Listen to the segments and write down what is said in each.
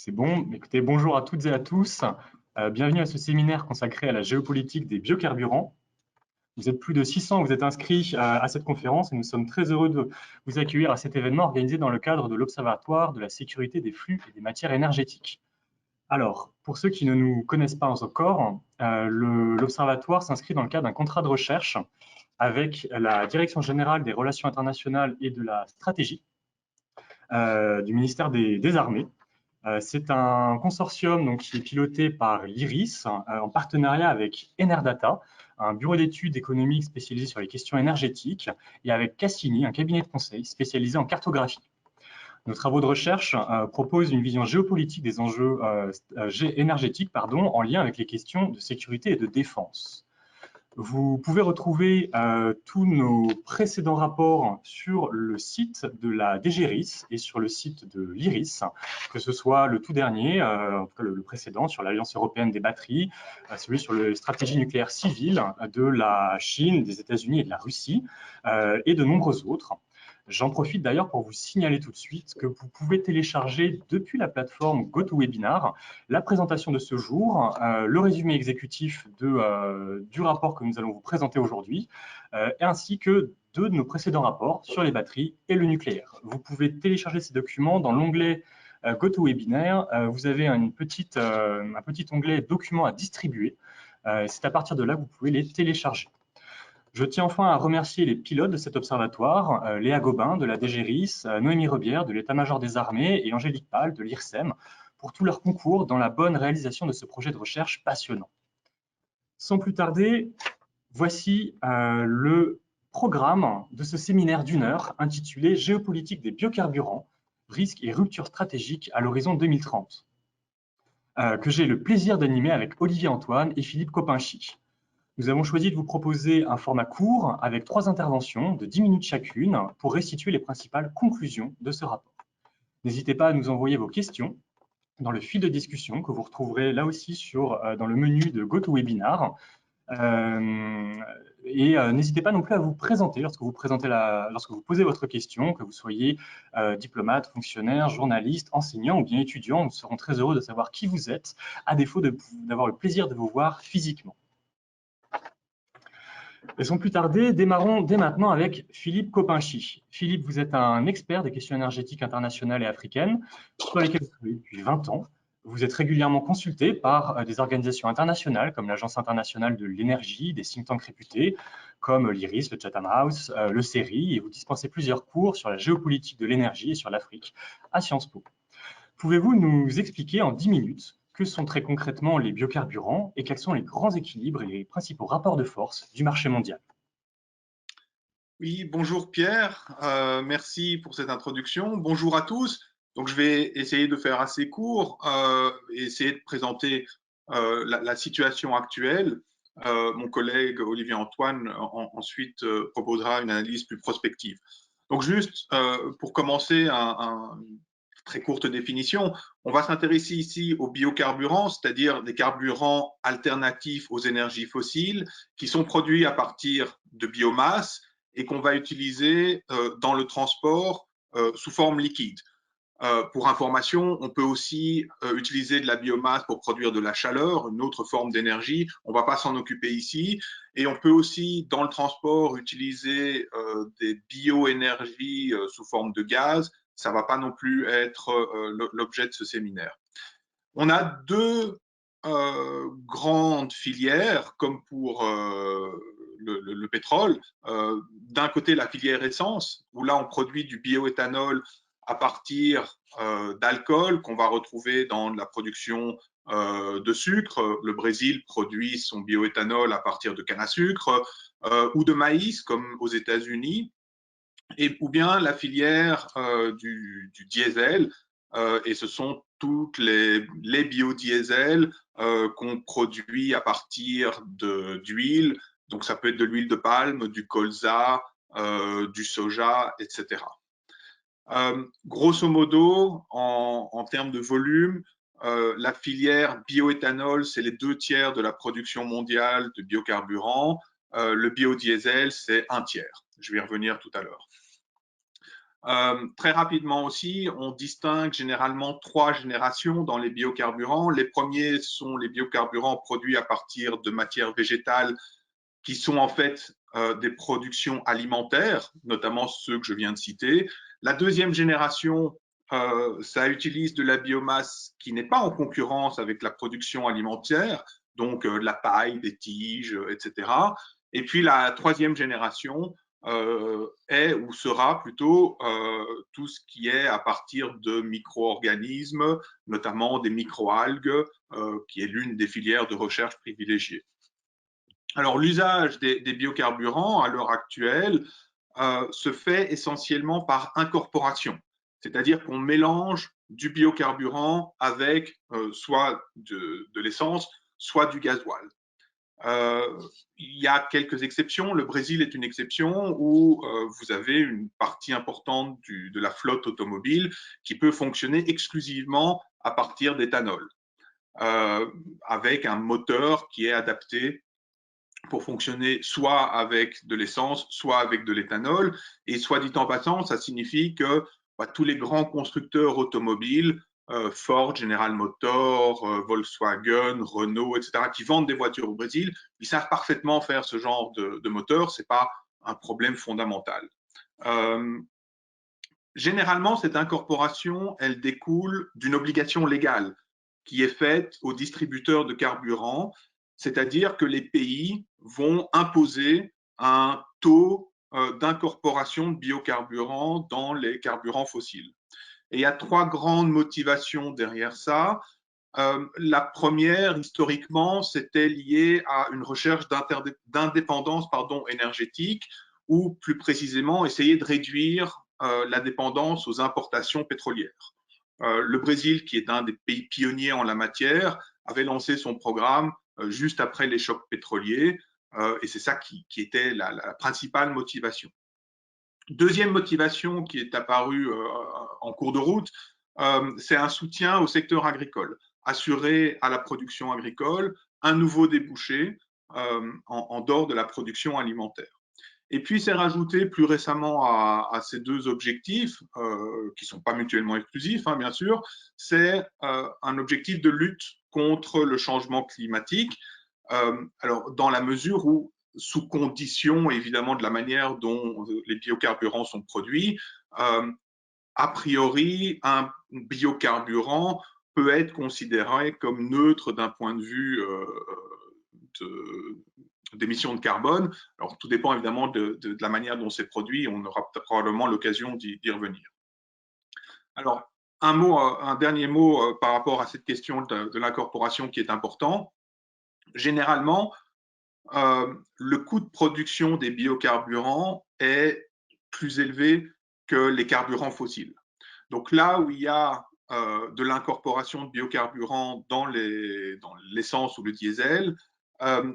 C'est bon. Écoutez, bonjour à toutes et à tous. Bienvenue à ce séminaire consacré à la géopolitique des biocarburants. Vous êtes plus de 600, vous êtes inscrits à cette conférence et nous sommes très heureux de vous accueillir à cet événement organisé dans le cadre de l'Observatoire de la sécurité des flux et des matières énergétiques. Alors, pour ceux qui ne nous connaissent pas encore, l'Observatoire s'inscrit dans le cadre d'un contrat de recherche avec la Direction générale des relations internationales et de la stratégie du ministère des Armées. C'est un consortium donc, qui est piloté par l'IRIS en partenariat avec Enerdata, un bureau d'études économiques spécialisé sur les questions énergétiques, et avec Cassini, un cabinet de conseil spécialisé en cartographie. Nos travaux de recherche proposent une vision géopolitique des enjeux énergétiques en lien avec les questions de sécurité et de défense. Vous pouvez retrouver tous nos précédents rapports sur le site de la DGRIS et sur le site de l'IRIS, que ce soit le tout dernier, en tout cas le précédent, sur l'Alliance européenne des batteries, celui sur la stratégie nucléaire civile de la Chine, des États-Unis et de la Russie, et de nombreux autres. J'en profite d'ailleurs pour vous signaler tout de suite que vous pouvez télécharger depuis la plateforme GoToWebinar la présentation de ce jour, le résumé exécutif du rapport que nous allons vous présenter aujourd'hui, ainsi que deux de nos précédents rapports sur les batteries et le nucléaire. Vous pouvez télécharger ces documents dans l'onglet GoToWebinar. Vous avez un petit onglet documents à distribuer. C'est à partir de là que vous pouvez les télécharger. Je tiens enfin à remercier les pilotes de cet observatoire, Léa Gobin de la DGRIS, Noémie Rebière de l'État-major des armées et Angélique Pal de l'IRSEM pour tout leur concours dans la bonne réalisation de ce projet de recherche passionnant. Sans plus tarder, voici le programme de ce séminaire d'1 heure intitulé « Géopolitique des biocarburants, risques et ruptures stratégiques à l'horizon 2030 » que j'ai le plaisir d'animer avec Olivier Antoine et Philippe Coppinchy. Nous avons choisi de vous proposer un format court avec 3 interventions de 10 minutes chacune pour restituer les principales conclusions de ce rapport. N'hésitez pas à nous envoyer vos questions dans le fil de discussion que vous retrouverez là aussi dans le menu de GoToWebinar. N'hésitez pas non plus à vous présenter lorsque vous posez votre question, que vous soyez diplomate, fonctionnaire, journaliste, enseignant ou bien étudiant. Nous serons très heureux de savoir qui vous êtes, à défaut d'avoir le plaisir de vous voir physiquement. Et sans plus tarder, démarrons dès maintenant avec Philippe Coppinchy. Philippe, vous êtes un expert des questions énergétiques internationales et africaines, sur lesquelles vous travaillez depuis 20 ans. Vous êtes régulièrement consulté par des organisations internationales comme l'Agence internationale de l'énergie, des think tanks réputés comme l'IRIS, le Chatham House, le CERI, et vous dispensez plusieurs cours sur la géopolitique de l'énergie et sur l'Afrique à Sciences Po. Pouvez-vous nous expliquer en 10 minutes que sont très concrètement les biocarburants et quels sont les grands équilibres et les principaux rapports de force du marché mondial? Oui, bonjour Pierre, merci pour cette introduction. Bonjour à tous. Donc je vais essayer de faire assez court et essayer de présenter la situation actuelle. Mon collègue Olivier Antoine ensuite proposera une analyse plus prospective. Donc juste pour commencer, une très courte définition, on va s'intéresser ici aux biocarburants, c'est-à-dire des carburants alternatifs aux énergies fossiles qui sont produits à partir de biomasse et qu'on va utiliser dans le transport sous forme liquide. Pour information, on peut aussi utiliser de la biomasse pour produire de la chaleur, une autre forme d'énergie. On ne va pas s'en occuper ici. Et on peut aussi, dans le transport, utiliser des bioénergies sous forme de gaz. Ça ne va pas non plus être l'objet de ce séminaire. On a deux grandes filières, comme pour le pétrole. D'un côté, la filière essence, où là, on produit du bioéthanol à partir d'alcool qu'on va retrouver dans la production de sucre. Le Brésil produit son bioéthanol à partir de canne à sucre ou de maïs, comme aux États-Unis, ou bien la filière du diesel, et ce sont toutes les biodiesels qu'on produit à partir d'huile. Donc, ça peut être de l'huile de palme, du colza, du soja, etc. Grosso modo, en termes de volume, la filière bioéthanol, c'est les 2/3 de la production mondiale de biocarburants. Le biodiesel, c'est 1/3. Je vais y revenir tout à l'heure. Très rapidement aussi, on distingue généralement 3 générations dans les biocarburants. Les premiers sont les biocarburants produits à partir de matières végétales qui sont en fait des productions alimentaires, notamment ceux que je viens de citer. La deuxième génération, ça utilise de la biomasse qui n'est pas en concurrence avec la production alimentaire, donc de la paille, des tiges, etc. Et puis la troisième génération est ou sera plutôt tout ce qui est à partir de micro-organismes, notamment des microalgues, qui est l'une des filières de recherche privilégiées. Alors, l'usage des biocarburants à l'heure actuelle se fait essentiellement par incorporation, c'est-à-dire qu'on mélange du biocarburant avec soit de l'essence, soit du gasoil. Il y a quelques exceptions. Le Brésil est une exception où vous avez une partie importante de la flotte automobile qui peut fonctionner exclusivement à partir d'éthanol, avec un moteur qui est adapté pour fonctionner soit avec de l'essence, soit avec de l'éthanol. Et soit dit en passant, ça signifie que tous les grands constructeurs automobiles, Ford, General Motors, Volkswagen, Renault, etc., qui vendent des voitures au Brésil, ils savent parfaitement faire ce genre de moteur. Ce n'est pas un problème fondamental. Généralement, cette incorporation, elle découle d'une obligation légale qui est faite aux distributeurs de carburant, c'est-à-dire que les pays vont imposer un taux d'incorporation de biocarburants dans les carburants fossiles. Et il y a 3 grandes motivations derrière ça. La première, historiquement, c'était lié à une recherche d'indépendance énergétique, ou plus précisément, essayer de réduire la dépendance aux importations pétrolières. Le Brésil, qui est un des pays pionniers en la matière, avait lancé son programme juste après les chocs pétroliers, et c'est ça qui était la principale motivation. Deuxième motivation qui est apparue en cours de route, c'est un soutien au secteur agricole, assurer à la production agricole un nouveau débouché en dehors de la production alimentaire. Et puis, c'est rajouté plus récemment à ces 2 objectifs, qui ne sont pas mutuellement exclusifs, hein, bien sûr, c'est un objectif de lutte contre le changement climatique. Alors, dans la mesure où, sous condition évidemment de la manière dont les biocarburants sont produits, a priori, un biocarburant peut être considéré comme neutre d'un point de vue d'émissions de carbone. Alors, tout dépend évidemment de la manière dont c'est produit. On aura probablement l'occasion d'y revenir. Alors, un dernier mot par rapport à cette question de l'incorporation qui est important. Généralement, le coût de production des biocarburants est plus élevé que les carburants fossiles. Donc là où il y a de l'incorporation de biocarburants dans l'essence ou le diesel,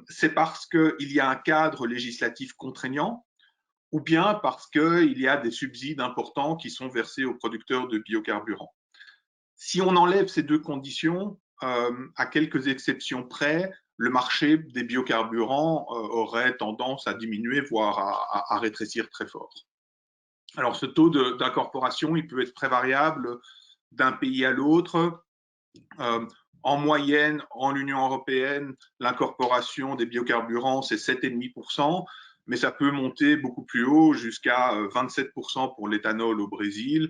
c'est parce qu'il y a un cadre législatif contraignant, ou bien parce qu'il y a des subsides importants qui sont versés aux producteurs de biocarburants. Si on enlève ces 2 conditions, à quelques exceptions près, le marché des biocarburants aurait tendance à diminuer, voire à rétrécir très fort. Alors, ce taux d'incorporation, il peut être très variable d'un pays à l'autre. En moyenne, en Union européenne, l'incorporation des biocarburants, c'est 7,5%, mais ça peut monter beaucoup plus haut, jusqu'à 27% pour l'éthanol au Brésil.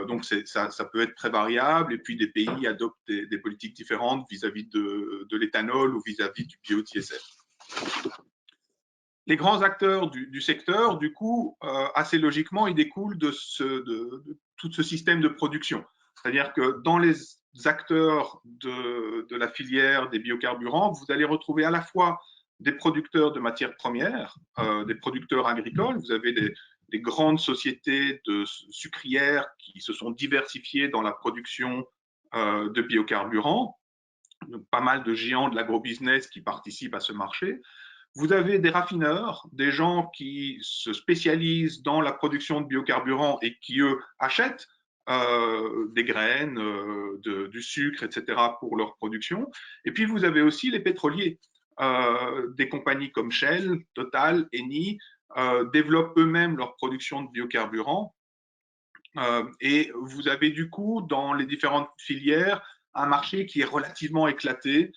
Donc, ça peut être très variable. Et puis, des pays adoptent des politiques différentes vis-à-vis de l'éthanol ou vis-à-vis du biodiesel. Les grands acteurs du secteur, du coup, assez logiquement, ils découlent de tout ce système de production. C'est-à-dire que dans les acteurs de la filière des biocarburants, vous allez retrouver à la fois des producteurs de matières premières, des producteurs agricoles. Vous avez des grandes sociétés de sucrières qui se sont diversifiées dans la production de biocarburants. Donc, pas mal de géants de l'agrobusiness qui participent à ce marché. Vous avez des raffineurs, des gens qui se spécialisent dans la production de biocarburants et qui, eux, achètent des graines, du sucre, etc. pour leur production. Et puis, vous avez aussi les pétroliers. Des compagnies comme Shell, Total, Eni développent eux-mêmes leur production de biocarburants Et vous avez du coup, dans les différentes filières, un marché qui est relativement éclaté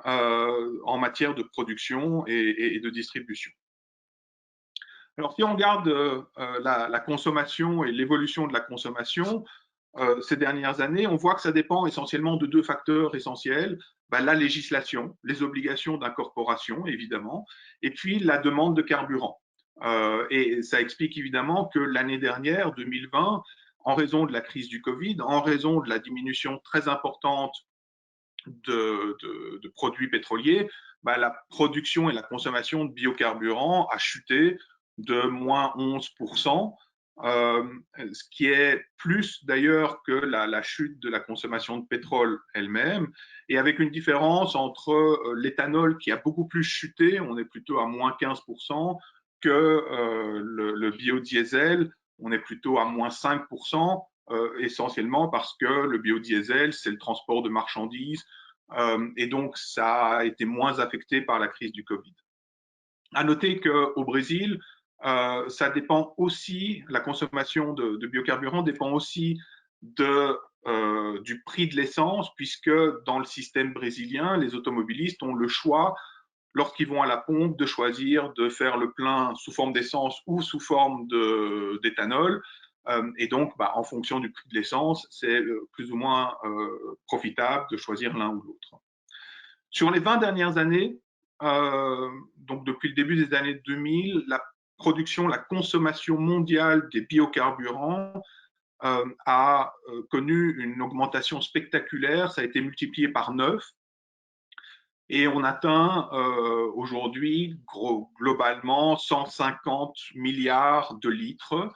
en matière de production et de distribution. Alors, si on regarde la consommation et l'évolution de la consommation, ces dernières années, on voit que ça dépend essentiellement de deux facteurs essentiels. La législation, les obligations d'incorporation, évidemment, et puis la demande de carburant. Et ça explique évidemment que l'année dernière, 2020, en raison de la crise du Covid, en raison de la diminution très importante de produits pétroliers, la production et la consommation de biocarburants a chuté de moins 11%, ce qui est plus d'ailleurs que la chute de la consommation de pétrole elle-même, et avec une différence entre l'éthanol qui a beaucoup plus chuté, on est plutôt à moins 15%, que le biodiesel, on est plutôt à moins 5%, essentiellement parce que le biodiesel, c'est le transport de marchandises, et donc ça a été moins affecté par la crise du Covid. À noter qu'au Brésil, ça dépend aussi, la consommation de biocarburants dépend aussi du prix de l'essence, puisque dans le système brésilien, les automobilistes ont le choix, lorsqu'ils vont à la pompe, de choisir de faire le plein sous forme d'essence ou sous forme d'éthanol. Et donc, en fonction du prix de l'essence, c'est plus ou moins profitable de choisir l'un ou l'autre. Sur les 20 dernières années, donc depuis le début des années 2000, la production, la consommation mondiale des biocarburants a connu une augmentation spectaculaire. Ça a été multiplié par 9. Et on atteint aujourd'hui globalement 150 milliards de litres,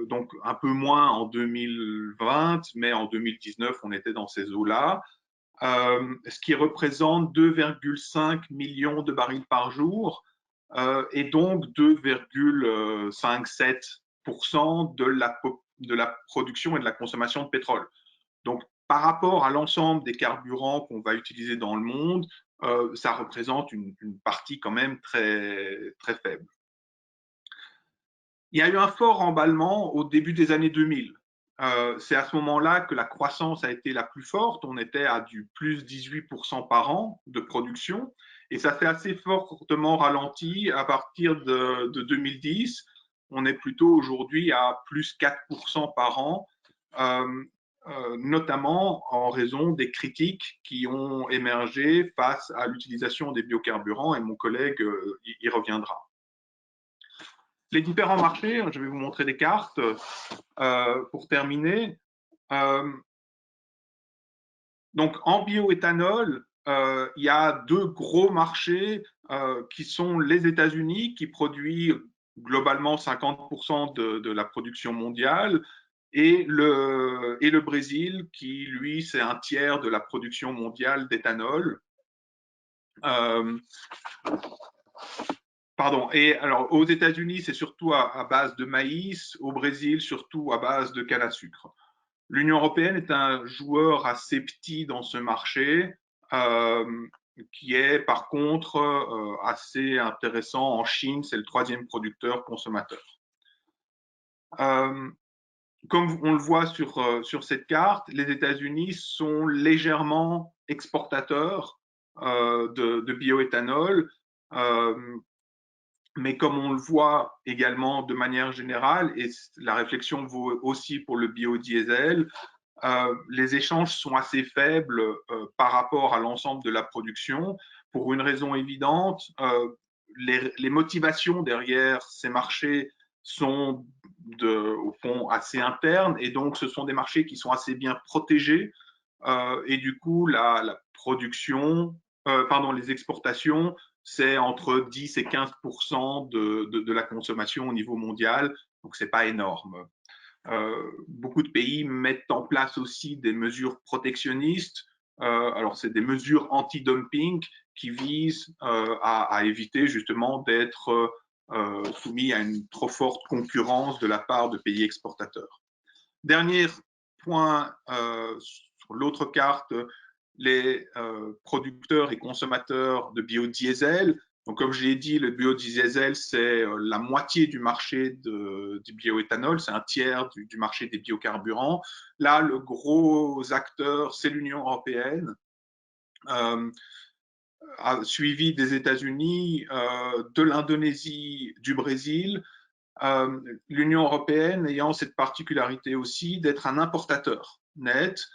donc un peu moins en 2020, mais en 2019, on était dans ces eaux-là, ce qui représente 2,5 millions de barils par jour, et donc 2,57% de la production et de la consommation de pétrole. Donc, par rapport à l'ensemble des carburants qu'on va utiliser dans le monde, ça représente une partie quand même très, très faible. Il y a eu un fort emballement au début des années 2000. C'est à ce moment-là que la croissance a été la plus forte. On était à du plus 18% par an de production. Et ça s'est assez fortement ralenti à partir de 2010. On est plutôt aujourd'hui à plus 4% par an, notamment en raison des critiques qui ont émergé face à l'utilisation des biocarburants, et mon collègue y reviendra. Les différents marchés, je vais vous montrer des cartes pour terminer. Donc, en bioéthanol, il y a deux gros marchés qui sont les États-Unis, qui produisent globalement 50% de la production mondiale, et le Brésil, qui, lui, c'est un tiers de la production mondiale d'éthanol. Pardon. Et alors, aux États-Unis, c'est surtout à base de maïs, au Brésil, surtout à base de canne à sucre. L'Union européenne est un joueur assez petit dans ce marché, qui est par contre assez intéressant en Chine. C'est le troisième producteur consommateur. Comme on le voit sur cette carte, les États-Unis sont légèrement exportateurs de bioéthanol, mais comme on le voit également de manière générale, et la réflexion vaut aussi pour le biodiesel, les échanges sont assez faibles par rapport à l'ensemble de la production, pour une raison évidente. Les motivations derrière ces marchés sont au fond assez internes, et donc ce sont des marchés qui sont assez bien protégés, et du coup la production, les exportations, c'est entre 10 et 15% de la consommation au niveau mondial, donc c'est pas énorme. Beaucoup de pays mettent en place aussi des mesures protectionnistes. Alors, c'est des mesures anti-dumping qui visent à éviter justement d'être soumis à une trop forte concurrence de la part de pays exportateurs. Dernier point sur l'autre carte, les producteurs et consommateurs de biodiesel. Donc, comme je l'ai dit, le biodiesel, c'est la moitié du marché du bioéthanol, c'est un tiers du marché des biocarburants. Là, le gros acteur, c'est l'Union européenne, suivi des États-Unis, de l'Indonésie, du Brésil. L'Union européenne ayant cette particularité aussi d'être un importateur net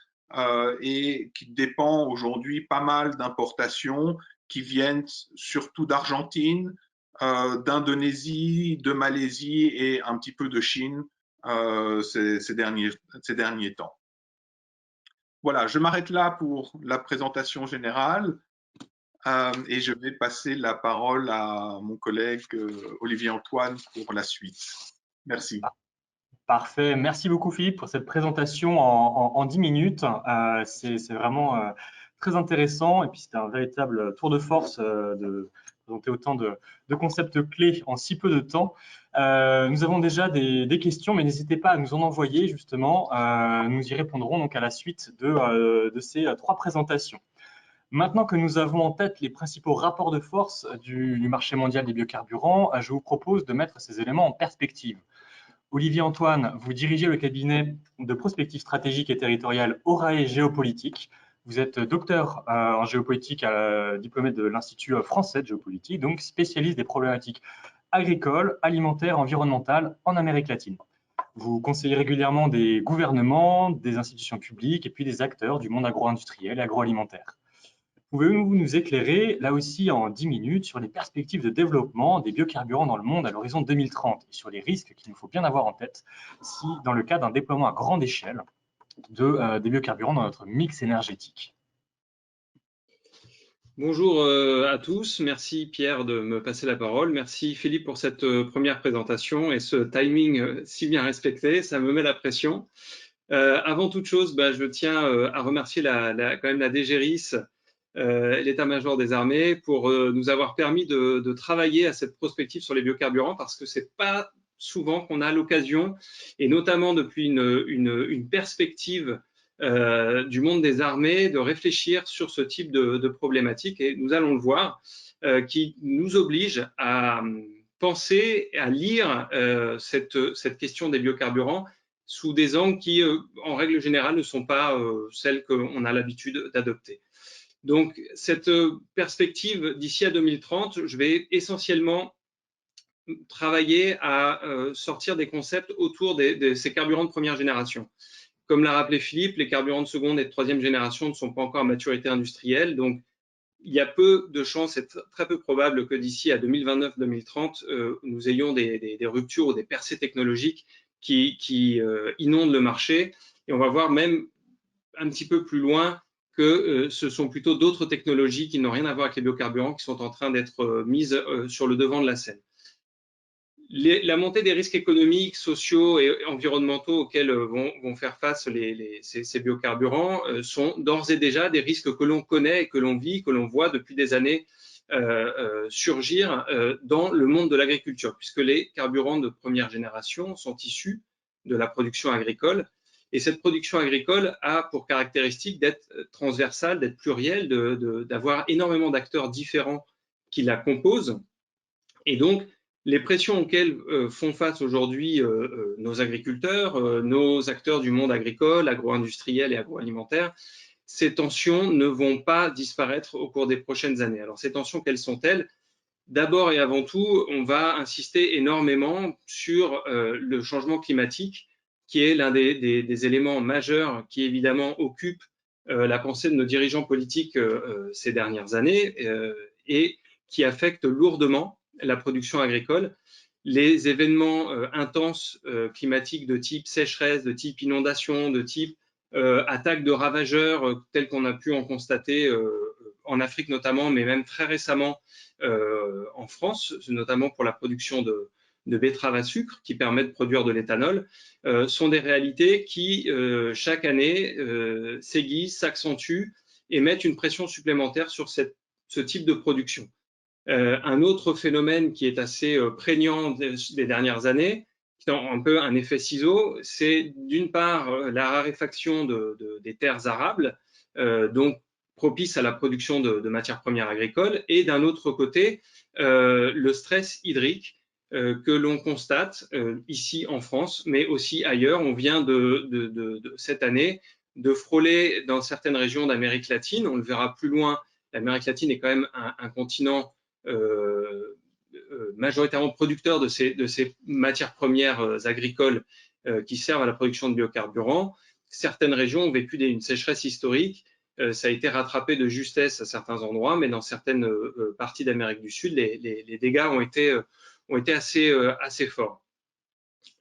et qui dépend aujourd'hui pas mal d'importations qui viennent surtout d'Argentine, d'Indonésie, de Malaisie et un petit peu de Chine ces derniers temps. Voilà, je m'arrête là pour la présentation générale et je vais passer la parole à mon collègue Olivier Antoine pour la suite. Merci. Parfait. Merci beaucoup, Philippe, pour cette présentation en 10 minutes. C'est vraiment très intéressant et puis c'était un véritable tour de force de présenter autant de concepts clés en si peu de temps. Nous avons déjà des questions, mais n'hésitez pas à nous en envoyer justement. Nous y répondrons donc à la suite de ces 3 présentations. Maintenant que nous avons en tête les principaux rapports de force du marché mondial des biocarburants, je vous propose de mettre ces éléments en perspective. Olivier Antoine, vous dirigez le cabinet de prospective stratégique et territoriale Orae Géopolitique. Vous êtes docteur en géopolitique diplômé de l'Institut français de géopolitique, donc spécialiste des problématiques agricoles, alimentaires, environnementales en Amérique latine. Vous conseillez régulièrement des gouvernements, des institutions publiques et puis des acteurs du monde agro-industriel et agroalimentaire. Pouvez-vous nous éclairer, là aussi en 10 minutes, sur les perspectives de développement des biocarburants dans le monde à l'horizon 2030 et sur les risques qu'il nous faut bien avoir en tête si, dans le cas d'un déploiement à grande échelle des biocarburants dans notre mix énergétique? Bonjour à tous, merci Pierre de me passer la parole, merci Philippe pour cette première présentation et ce timing si bien respecté, ça me met la pression. Avant toute chose, je tiens à remercier quand même la DGRIS, l'état-major des armées, pour nous avoir permis de travailler à cette prospective sur les biocarburants parce que c'est pas souvent qu'on a l'occasion, et notamment depuis une perspective du monde des armées, de réfléchir sur ce type de problématique. Et nous allons le voir, qui nous oblige à penser, à lire cette question des biocarburants sous des angles qui, en règle générale, ne sont pas celles qu'on a l'habitude d'adopter. Donc, cette perspective d'ici à 2030, je vais essentiellement travailler à sortir des concepts autour de ces carburants de première génération. Comme l'a rappelé Philippe, les carburants de seconde et de troisième génération ne sont pas encore à maturité industrielle, donc il y a peu de chances, c'est très peu probable que d'ici à 2029-2030, nous ayons des ruptures ou des percées technologiques qui inondent le marché. Et on va voir même un petit peu plus loin que ce sont plutôt d'autres technologies qui n'ont rien à voir avec les biocarburants qui sont en train d'être mises sur le devant de la scène. La montée des risques économiques, sociaux et environnementaux auxquels vont faire face ces biocarburants sont d'ores et déjà des risques que l'on connaît et que l'on vit, que l'on voit depuis des années surgir dans le monde de l'agriculture, puisque les carburants de première génération sont issus de la production agricole. Et cette production agricole a pour caractéristique d'être transversale, d'être plurielle, d'avoir énormément d'acteurs différents qui la composent. Et donc, les pressions auxquelles font face aujourd'hui nos agriculteurs, nos acteurs du monde agricole, agro-industriel et agroalimentaire, ces tensions ne vont pas disparaître au cours des prochaines années. Alors, ces tensions, quelles sont-elles? D'abord et avant tout, on va insister énormément sur le changement climatique, qui est l'un des éléments majeurs qui, évidemment, occupe la pensée de nos dirigeants politiques ces dernières années et qui affecte lourdement la production agricole. Les événements intenses climatiques de type sécheresse, de type inondation, de type attaque de ravageurs tels qu'on a pu en constater en Afrique notamment, mais même très récemment en France, notamment pour la production de betteraves à sucre qui permet de produire de l'éthanol, sont des réalités qui, chaque année, s'aiguisent, s'accentuent et mettent une pression supplémentaire sur ce type de production. Un autre phénomène qui est assez prégnant des dernières années, qui est un peu un effet ciseau, c'est d'une part la raréfaction des terres arables, donc propice à la production de matières premières agricoles, et d'un autre côté, le stress hydrique que l'on constate ici en France, mais aussi ailleurs. On vient cette année de frôler dans certaines régions d'Amérique latine. On le verra plus loin, l'Amérique latine est quand même un continent majoritairement producteur de ces matières premières agricoles qui servent à la production de biocarburants. Certaines régions ont vécu une sécheresse historique. Ça a été rattrapé de justesse à certains endroits, mais dans certaines parties d'Amérique du Sud, les dégâts ont été assez forts.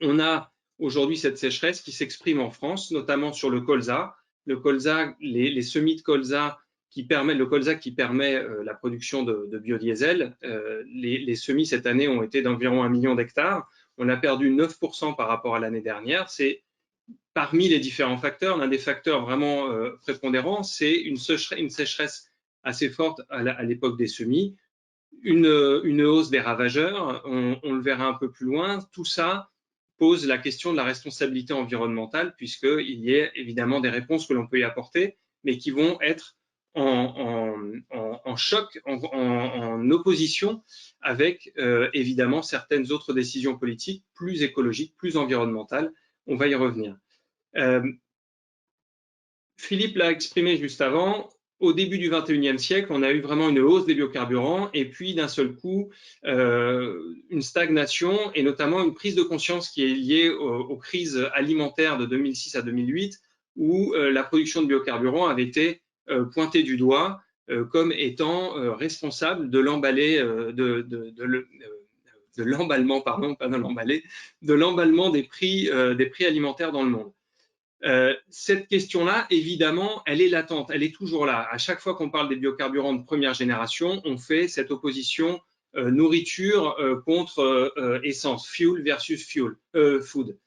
On a aujourd'hui cette sécheresse qui s'exprime en France, notamment sur le colza. Le colza, les semis de colza le colza qui permet la production de biodiesel. Les semis cette année ont été d'environ 1 million d'hectares. On a perdu 9% par rapport à l'année dernière. C'est parmi les différents facteurs, l'un des facteurs vraiment prépondérants, c'est une sécheresse assez forte à l'époque des semis, une hausse des ravageurs, on le verra un peu plus loin. Tout ça pose la question de la responsabilité environnementale, puisqu'il y a évidemment des réponses que l'on peut y apporter, mais qui vont être en choc, en opposition avec évidemment certaines autres décisions politiques plus écologiques, plus environnementales. On va y revenir. Philippe l'a exprimé juste avant. Au début du XXIe siècle, on a eu vraiment une hausse des biocarburants et puis d'un seul coup, une stagnation et notamment une prise de conscience qui est liée aux crises alimentaires de 2006 à 2008 où la production de biocarburants avait été pointée du doigt comme étant responsable de l'emballement des prix alimentaires dans le monde. Cette question-là, évidemment, elle est latente, elle est toujours là. À chaque fois qu'on parle des biocarburants de première génération, on fait cette opposition nourriture contre essence, fuel versus food.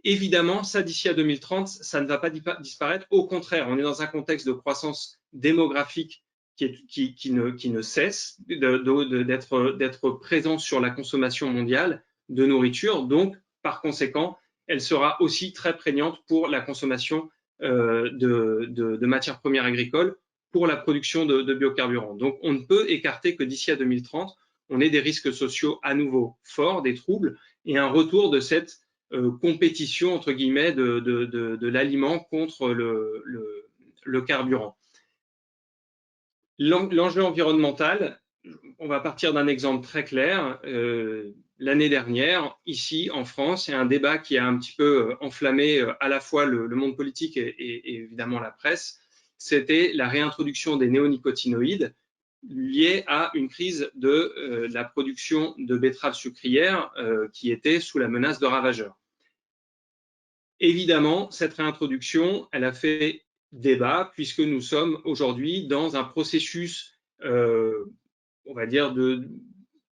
Évidemment, ça d'ici à 2030, ça ne va pas disparaître. Au contraire, on est dans un contexte de croissance démographique qui ne cesse d'être présent sur la consommation mondiale de nourriture. Donc, par conséquent, elle sera aussi très prégnante pour la consommation de matières premières agricoles pour la production de biocarburants. Donc, on ne peut écarter que d'ici à 2030, on ait des risques sociaux à nouveau forts, des troubles, et un retour de cette compétition, entre guillemets, de l'aliment contre le carburant. L'enjeu environnemental, on va partir d'un exemple très clair. L'année dernière, ici en France, il y a un débat qui a un petit peu enflammé à la fois le monde politique et évidemment la presse. C'était la réintroduction des néonicotinoïdes liée à une crise de la production de betteraves sucrières qui était sous la menace de ravageurs. Évidemment, cette réintroduction, elle a fait débat puisque nous sommes aujourd'hui dans un processus, on va dire,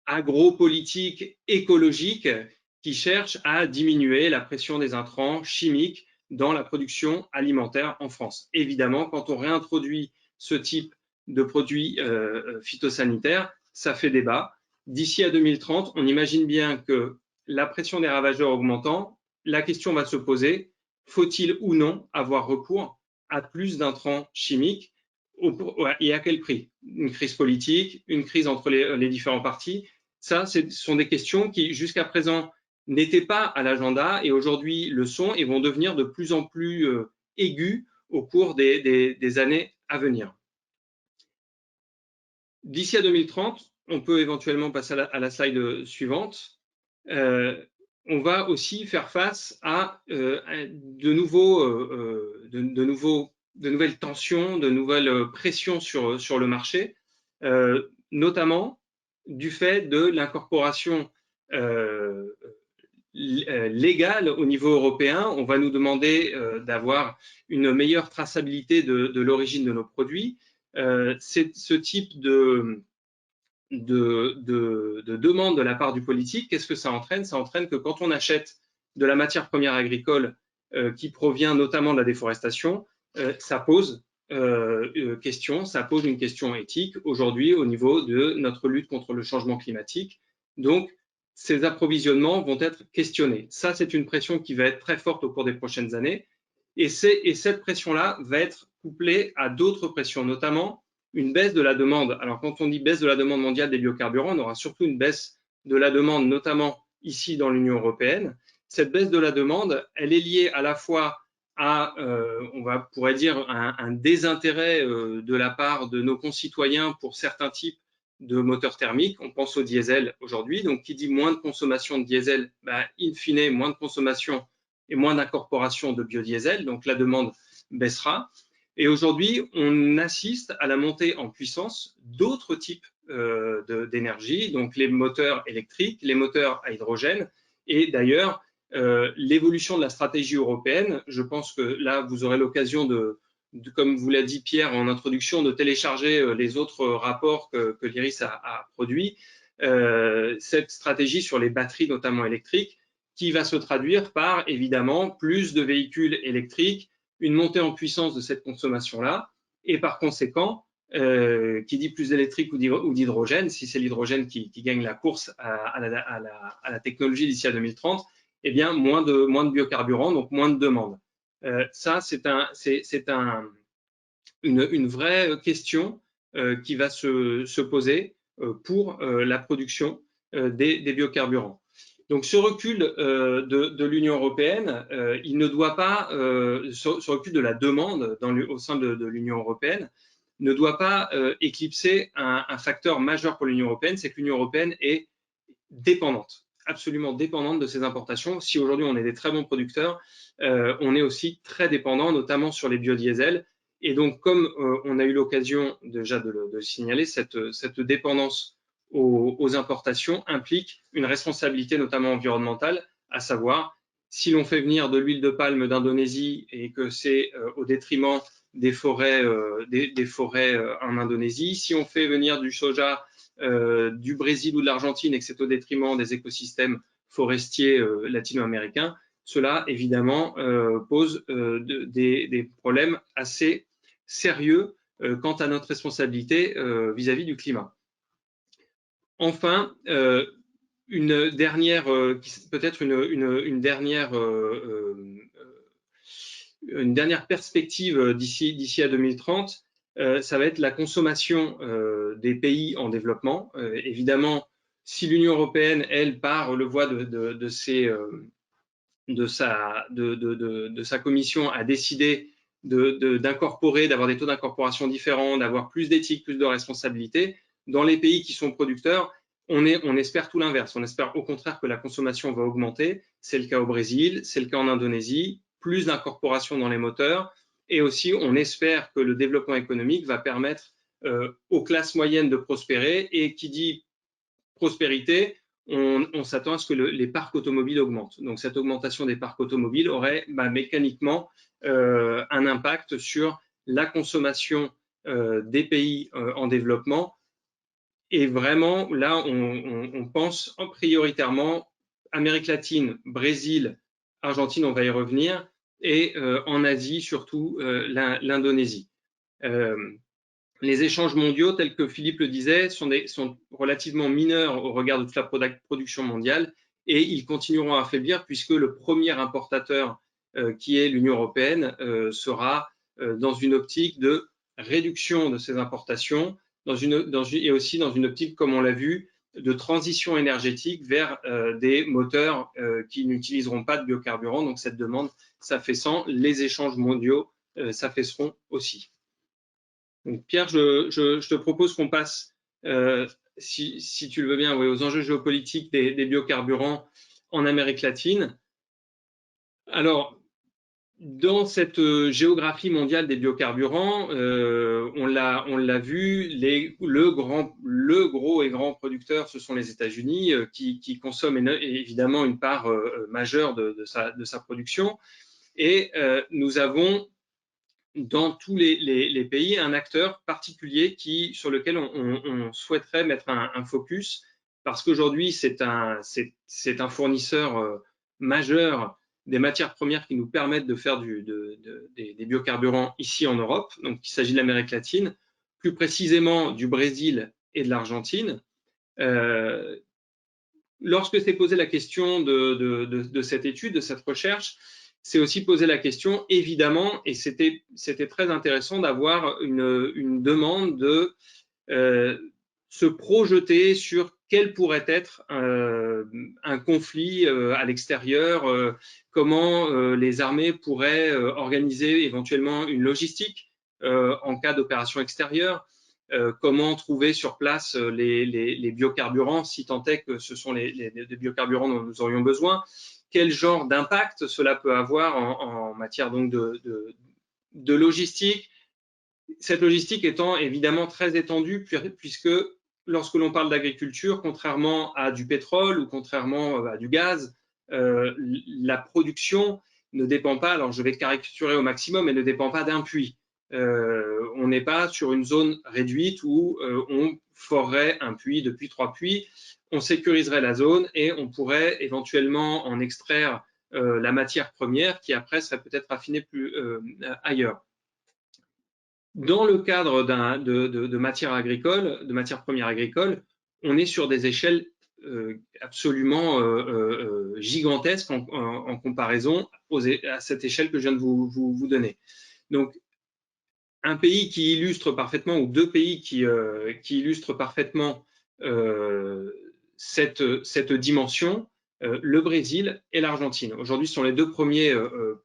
agropolitique écologique qui cherche à diminuer la pression des intrants chimiques dans la production alimentaire en France. Évidemment, quand on réintroduit ce type de produits phytosanitaires, ça fait débat. D'ici à 2030, on imagine bien que la pression des ravageurs augmentant, la question va se poser, faut-il ou non avoir recours à plus d'intrants chimiques et à quel prix? Une crise politique, une crise entre les différents partis, ça, ce sont des questions qui, jusqu'à présent, n'étaient pas à l'agenda et aujourd'hui le sont et vont devenir de plus en plus aigus au cours des années à venir. D'ici à 2030, on peut éventuellement passer à la slide suivante. On va aussi faire face à de nouvelles tensions, de nouvelles pressions sur le marché, notamment du fait de l'incorporation légale au niveau européen. On va nous demander d'avoir une meilleure traçabilité de l'origine de nos produits. C'est ce type de demande de la part du politique. Qu'est-ce que ça entraîne? Ça entraîne que quand on achète de la matière première agricole qui provient notamment de la déforestation, ça pose question, ça pose une question éthique aujourd'hui au niveau de notre lutte contre le changement climatique. Donc, ces approvisionnements vont être questionnés. Ça, c'est une pression qui va être très forte au cours des prochaines années. Et cette pression-là va être couplée à d'autres pressions, notamment une baisse de la demande. Alors, quand on dit baisse de la demande mondiale des biocarburants, on aura surtout une baisse de la demande, notamment ici dans l'Union européenne. Cette baisse de la demande, elle est liée à la fois à, pourrait dire, un désintérêt de la part de nos concitoyens pour certains types de moteurs thermiques. On pense au diesel aujourd'hui. Donc, qui dit moins de consommation de diesel, in fine, moins de consommation et moins d'incorporation de biodiesel. Donc, la demande baissera. Et aujourd'hui, on assiste à la montée en puissance d'autres types d'énergie, donc les moteurs électriques, les moteurs à hydrogène. Et d'ailleurs, l'évolution de la stratégie européenne, je pense que là, vous aurez l'occasion comme vous l'a dit Pierre en introduction, de télécharger les autres rapports que l'IRIS a produits. Cette stratégie sur les batteries, notamment électriques, qui va se traduire par, évidemment, plus de véhicules électriques, une montée en puissance de cette consommation-là, et par conséquent, qui dit plus d'électrique ou d'hydrogène, si c'est l'hydrogène qui gagne la course à la technologie d'ici à 2030, eh bien, moins de biocarburants, donc moins de demande. Ça, c'est une vraie question qui va se poser pour la production des biocarburants. Donc, ce recul de l'Union européenne, il ne doit pas, ce recul de la demande au sein de l'Union européenne, ne doit pas éclipser un facteur majeur pour l'Union européenne, c'est que l'Union européenne est dépendante, absolument dépendante de ces importations. Si aujourd'hui on est des très bons producteurs, on est aussi très dépendant, notamment sur les biodiesels. Et donc, comme on a eu l'occasion déjà de le signaler, cette dépendance aux importations implique une responsabilité notamment environnementale, à savoir si l'on fait venir de l'huile de palme d'Indonésie et que c'est au détriment des forêts en Indonésie, si on fait venir du soja du Brésil ou de l'Argentine et que c'est au détriment des écosystèmes forestiers latino-américains, cela évidemment pose des problèmes assez sérieux quant à notre responsabilité vis-à-vis du climat. Enfin, une dernière, peut-être une dernière perspective d'ici à 2030, ça va être la consommation des pays en développement. Évidemment, si l'Union européenne, elle, par le voie de sa commission, a décidé d'incorporer, d'avoir des taux d'incorporation différents, d'avoir plus d'éthique, plus de responsabilité, dans les pays qui sont producteurs, on espère tout l'inverse. On espère au contraire que la consommation va augmenter. C'est le cas au Brésil, c'est le cas en Indonésie, plus d'incorporation dans les moteurs. Et aussi, on espère que le développement économique va permettre aux classes moyennes de prospérer. Et qui dit prospérité, on s'attend à ce que les parcs automobiles augmentent. Donc, cette augmentation des parcs automobiles aurait mécaniquement un impact sur la consommation des pays en développement. Et vraiment, là, on pense prioritairement Amérique latine, Brésil, Argentine, on va y revenir, et en Asie, surtout l'Indonésie. Les échanges mondiaux, tels que Philippe le disait, sont relativement mineurs au regard de toute la production mondiale et ils continueront à affaiblir puisque le premier importateur qui est l'Union européenne sera dans une optique de réduction de ses importations et aussi dans une optique, comme on l'a vu, de transition énergétique vers des moteurs qui n'utiliseront pas de biocarburants. Donc cette demande s'affaissant, les échanges mondiaux s'affaisseront aussi. Donc Pierre, je te propose qu'on passe, si tu le veux bien, aux enjeux géopolitiques des biocarburants en Amérique latine. Alors, dans cette géographie mondiale des biocarburants, on l'a vu, le gros et grand producteur, ce sont les États-Unis qui consomment évidemment une part majeure de sa production. Et nous avons dans tous les pays un acteur particulier sur lequel on souhaiterait mettre un focus parce qu'aujourd'hui c'est un fournisseur majeur des matières premières qui nous permettent de faire des biocarburants ici en Europe. Donc il s'agit de l'Amérique latine, plus précisément du Brésil et de l'Argentine. Lorsque s'est posée la question de cette étude, de cette recherche, c'est aussi poser la question, évidemment, et c'était très intéressant d'avoir une demande de se projeter sur quel pourrait être un conflit à l'extérieur, comment les armées pourraient organiser éventuellement une logistique en cas d'opération extérieure, comment trouver sur place les biocarburants, si tant est que ce sont les biocarburants dont nous aurions besoin, quel genre d'impact cela peut avoir en matière donc de logistique. Cette logistique étant évidemment très étendue, puisque lorsque l'on parle d'agriculture, contrairement à du pétrole ou contrairement à du gaz, la production ne dépend pas, alors je vais caricaturer au maximum, mais ne dépend pas d'un puits. On n'est pas sur une zone réduite où on forerait un puits depuis 3 puits, on sécuriserait la zone et on pourrait éventuellement en extraire la matière première qui après serait peut-être raffinée ailleurs. Dans le cadre de matières agricoles, de matières premières agricoles, on est sur des échelles absolument gigantesques en comparaison à cette échelle que je viens de vous donner. Donc, un pays qui illustre parfaitement, ou 2 pays qui illustrent parfaitement cette dimension, le Brésil et l'Argentine. Aujourd'hui, ce sont les 2 premiers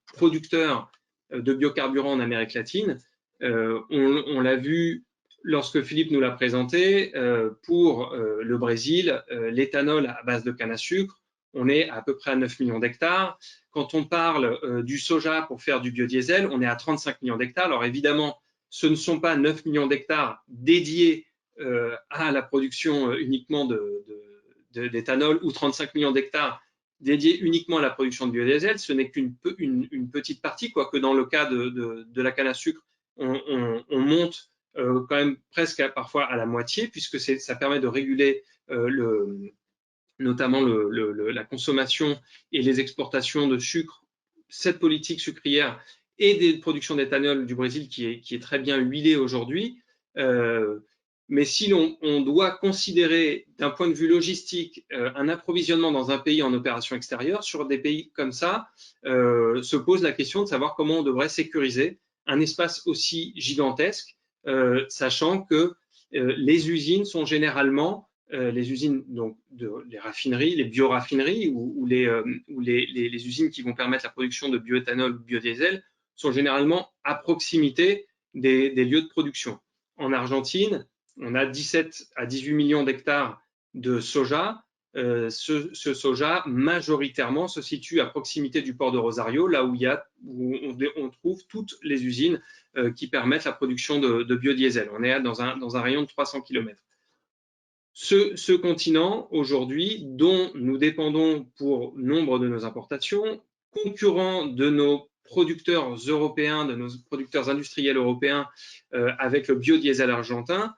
producteurs de biocarburants en Amérique latine. On l'a vu lorsque Philippe nous l'a présenté, pour le Brésil, l'éthanol à base de canne à sucre, on est à peu près à 9 millions d'hectares. Quand on parle du soja pour faire du biodiesel, on est à 35 millions d'hectares. Alors évidemment, ce ne sont pas 9 millions d'hectares dédiés à la production uniquement d'éthanol ou 35 millions d'hectares dédiés uniquement à la production de biodiesel. Ce n'est qu'une petite partie, quoique dans le cas de la canne à sucre, on monte quand même presque parfois à la moitié, puisque ça permet de réguler notamment la consommation et les exportations de sucre, cette politique sucrière et des productions d'éthanol du Brésil qui est très bien huilée aujourd'hui. Mais si on doit considérer d'un point de vue logistique un approvisionnement dans un pays en opération extérieure, sur des pays comme ça, se pose la question de savoir comment on devrait sécuriser un espace aussi gigantesque, sachant que les usines sont généralement les usines, donc les raffineries, les bioraffineries ou les usines qui vont permettre la production de bioéthanol ou biodiesel sont généralement à proximité des lieux de production. En Argentine, on a 17 à 18 millions d'hectares de soja. Ce soja, majoritairement, se situe à proximité du port de Rosario, là où on trouve toutes les usines qui permettent la production de biodiesel. On est dans un rayon de 300 km. Ce continent, aujourd'hui, dont nous dépendons pour nombre de nos importations, concurrent de nos producteurs européens, de nos producteurs industriels européens avec le biodiesel argentin,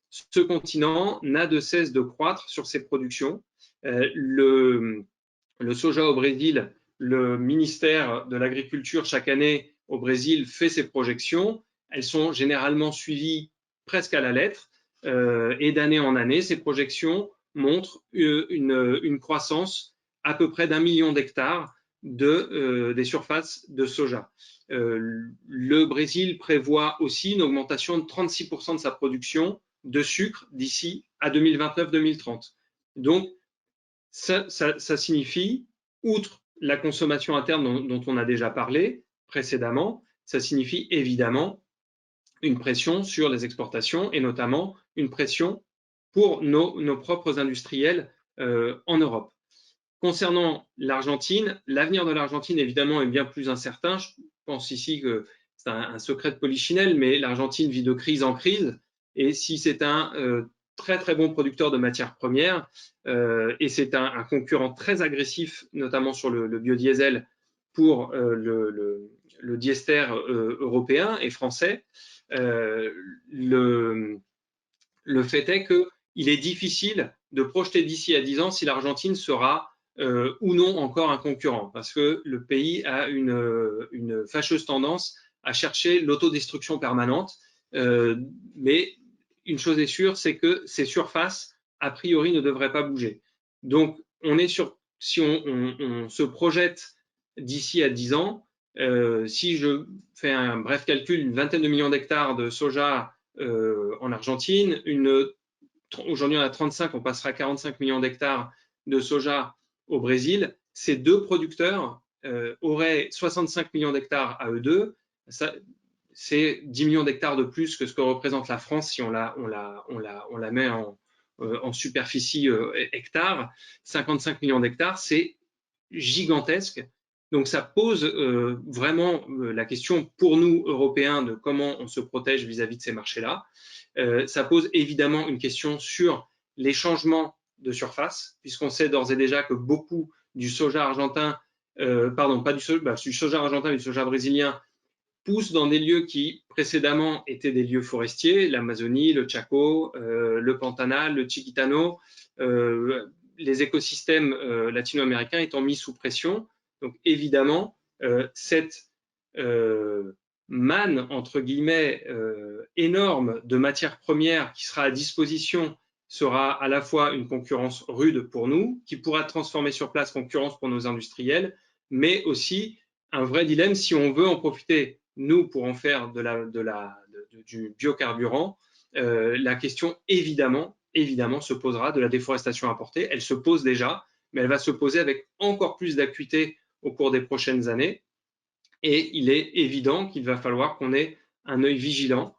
ce continent n'a de cesse de croître sur ses productions. Le soja au Brésil, le ministère de l'Agriculture, chaque année au Brésil, fait ses projections. Elles sont généralement suivies presque à la lettre. Et d'année en année, ces projections montrent une croissance à peu près d'1 million d'hectares des surfaces de soja. Le Brésil prévoit aussi une augmentation de 36% de sa production de sucre d'ici à 2029-2030. Donc, ça signifie, outre la consommation interne dont on a déjà parlé précédemment, ça signifie évidemment une pression sur les exportations et notamment une pression pour nos propres industriels en Europe. Concernant l'Argentine, l'avenir de l'Argentine évidemment est bien plus incertain. Je pense ici que c'est un secret de polichinelle, mais l'Argentine vit de crise en crise et si c'est un très très bon producteur de matières premières et c'est un concurrent très agressif, notamment sur le biodiesel pour le diester européen et français, le fait est qu'il est difficile de projeter d'ici à 10 ans si l'Argentine sera ou non encore un concurrent, parce que le pays a une fâcheuse tendance à chercher l'autodestruction permanente. Mais une chose est sûre, c'est que ces surfaces, a priori, ne devraient pas bouger. Donc, si on se projette d'ici à 10 ans, Si je fais un bref calcul, une vingtaine de millions d'hectares de soja en Argentine, aujourd'hui on a 35, on passera à 45 millions d'hectares de soja au Brésil. Ces deux producteurs auraient 65 millions d'hectares à eux deux. C'est 10 millions d'hectares de plus que ce que représente la France si on la met en superficie hectare. 55 millions d'hectares, c'est gigantesque. Donc ça pose vraiment la question pour nous, Européens, de comment on se protège vis-à-vis de ces marchés-là. Ça pose évidemment une question sur les changements de surface, puisqu'on sait d'ores et déjà que beaucoup du soja argentin, pardon, pas du soja argentin, mais du soja brésilien, pousse dans des lieux qui précédemment étaient des lieux forestiers, l'Amazonie, le Chaco, le Pantanal, le Chiquitano, les écosystèmes latino-américains étant mis sous pression. Donc évidemment, cette manne, entre guillemets, énorme de matières premières qui sera à disposition sera à la fois une concurrence rude pour nous, qui pourra transformer sur place concurrence pour nos industriels, mais aussi un vrai dilemme si on veut en profiter, nous, pour en faire du biocarburant. La question, évidemment, se posera de la déforestation importée. Elle se pose déjà, mais elle va se poser avec encore plus d'acuité au cours des prochaines années. Et il est évident qu'il va falloir qu'on ait un œil vigilant